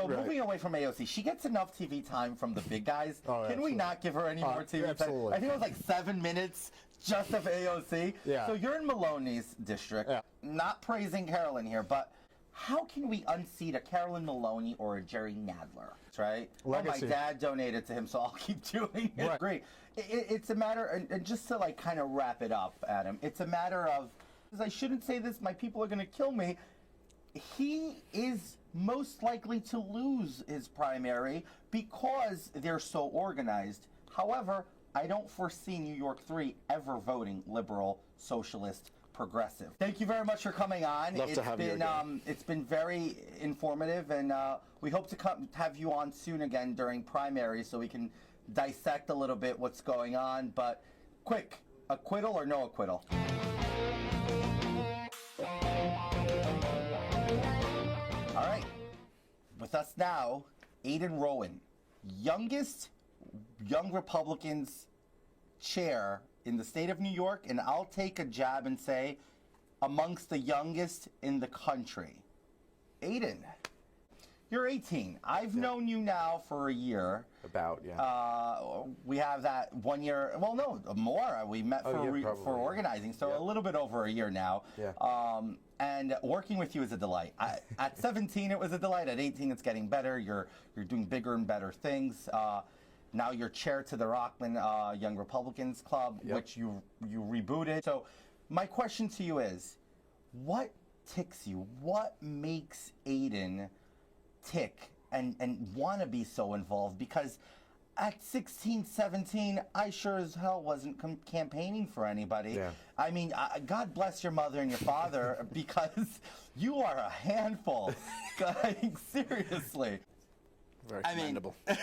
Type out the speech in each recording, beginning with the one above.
So moving away from AOC, she gets enough TV time from the big guys. Oh, Can we not give her any more TV absolutely. time? I think it was like 7 minutes just of AOC. Yeah. So you're in Maloney's district. Yeah. Not praising Carolyn here, but how can we unseat a Carolyn Maloney or a Jerry Nadler, right? Legacy. Oh, my dad donated to him, so I'll keep doing it. Right. Great. It's a matter, and just to like kind of wrap it up, Adam, it's a matter of, because I shouldn't say this, my people are going to kill me, he is most likely to lose his primary because they're so organized. However, I don't foresee New York 3 ever voting liberal, socialist, progressive. Thank you very much for coming on. Love to have you again. It's been very informative, and we hope to have you on soon again during primaries so we can dissect a little bit what's going on. But quick, acquittal or no acquittal? All right. With us now, Aiden Rowan, youngest Young Republicans chair in the state of New York, and I'll take a jab and say amongst the youngest in the country. Aiden, you're 18. I've known you now for a year. About, yeah. We have that 1 year, well, no, more. We met for organizing, so a little bit over a year now. Yeah. And working with you is a delight. At 17, it was a delight. At 18, it's getting better. You're doing bigger and better things. Now you're chair to the Rockland Young Republicans Club, which you rebooted. So my question to you is, what ticks you? What makes Aiden tick and want to be so involved? Because at 16, 17, I sure as hell wasn't campaigning for anybody. Yeah. I mean, God bless your mother and your father because you are a handful. Like, seriously. Very commendable. All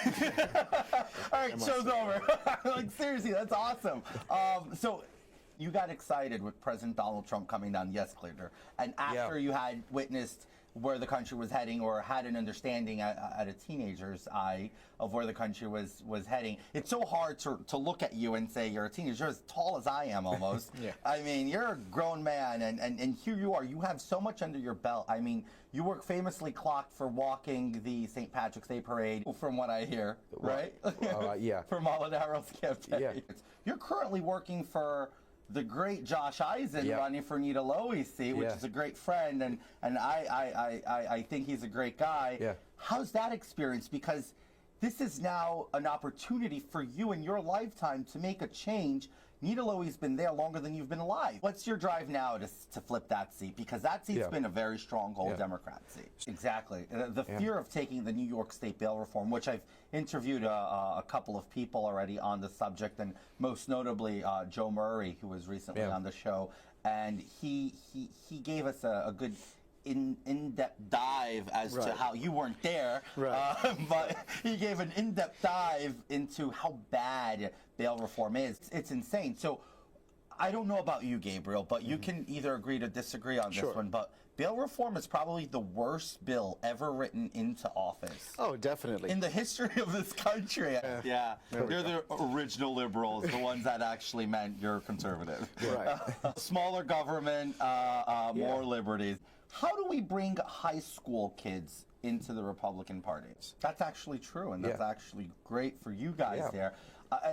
right, show's over. Like, seriously, that's awesome. So you got excited with President Donald Trump coming down the escalator, and after you had witnessed where the country was heading, or had an understanding at a teenager's eye of where the country was heading. It's so hard to look at you and say you're a teenager. You're as tall as I am almost. I mean, you're a grown man, and here you are. You have so much under your belt. I mean, you were famously clocked for walking the St. Patrick's Day parade, from what I hear, right? Yeah. For Molinaro's campaign. Yeah. You're currently working for the great Josh Eisen, running for Nita Lowey's seat, which is a great friend, and I think he's a great guy. Yeah. How's that experience? Because this is now an opportunity for you in your lifetime to make a change. Nita Lowey's been there longer than you've been alive. What's your drive now to flip that seat? Because that seat's been a very stronghold Democrat seat. Exactly. The fear of taking the New York State bail reform, which I've interviewed a couple of people already on the subject, and most notably Joe Murray, who was recently on the show, and he gave us a good in-depth dive as to how you weren't there, but he gave an in-depth dive into how bad bail reform is. It's insane. So I don't know about you, Gabriel, but you can either agree to disagree on this one, but bail reform is probably the worst bill ever written into office. Oh, definitely. In the history of this country. Yeah. They're the original liberals, the ones that actually meant you're conservative. Right. Smaller government, more liberties. How do we bring high school kids into the Republican Party? That's actually true, and that's actually great for you guys there.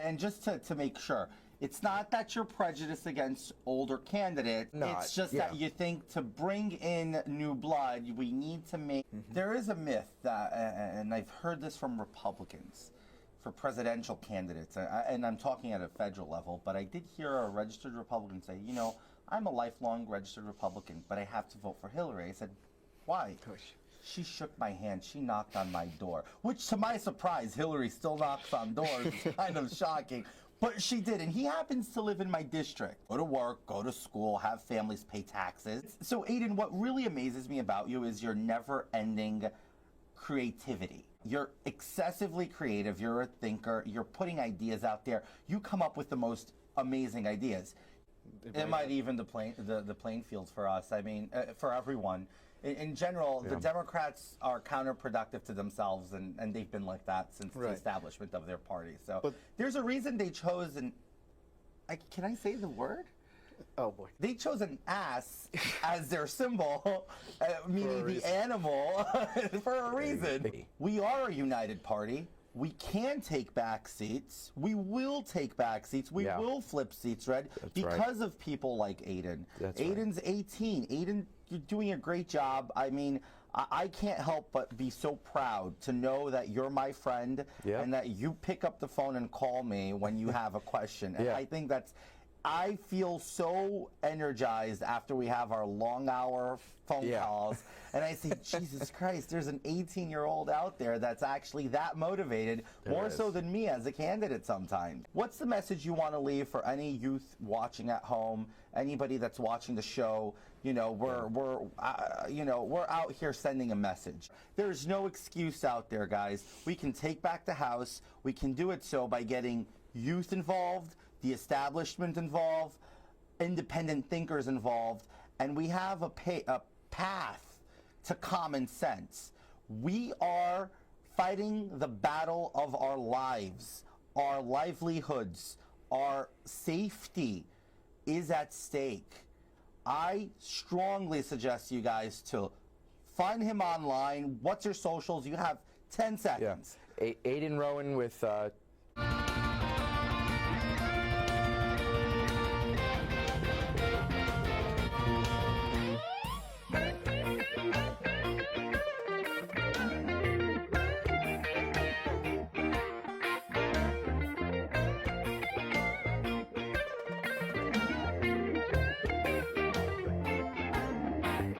And just to make sure, it's not that you're prejudiced against older candidates. It's just that you think to bring in new blood, we need to make... There is a myth that, and I've heard this from Republicans, for presidential candidates, and I'm talking at a federal level, but I did hear a registered Republican say, you know, I'm a lifelong registered Republican, but I have to vote for Hillary. I said, why? She shook my hand. She knocked on my door, which to my surprise, Hillary still knocks on doors. It's kind of shocking. But she did, and he happens to live in my district. Go to work, go to school, have families, pay taxes. So, Aiden, what really amazes me about you is your never-ending creativity. You're excessively creative. You're a thinker. You're putting ideas out there. You come up with the most amazing ideas. It might even the playing field for us. I mean, for everyone. In general, the Democrats are counterproductive to themselves, and they've been like that since the establishment of their party. So there's a reason they chose, can I say the word? Oh boy. They chose an ass as their symbol, meaning the animal, for a reason. We are a united party. We can take back seats. We will take back seats. We will flip seats red because of people like Aiden. Aiden's 18. Aiden, you're doing a great job. I mean, I can't help but be so proud to know that you're my friend and that you pick up the phone and call me when you have a question. And I think I feel so energized after we have our long hour phone calls, and I say, Jesus Christ, there's an 18-year-old out there that's actually that motivated, more so than me as a candidate sometimes. What's the message you want to leave for any youth watching at home, anybody that's watching the show? You know, we're out here sending a message. There's no excuse out there, guys. We can take back the House. We can do it so by getting youth involved, the establishment involved, independent thinkers involved, and we have a path to common sense. We are fighting the battle of our lives, our livelihoods, our safety is at stake. I strongly suggest you guys to find him online. What's your socials? You have 10 seconds. Aiden Rowan with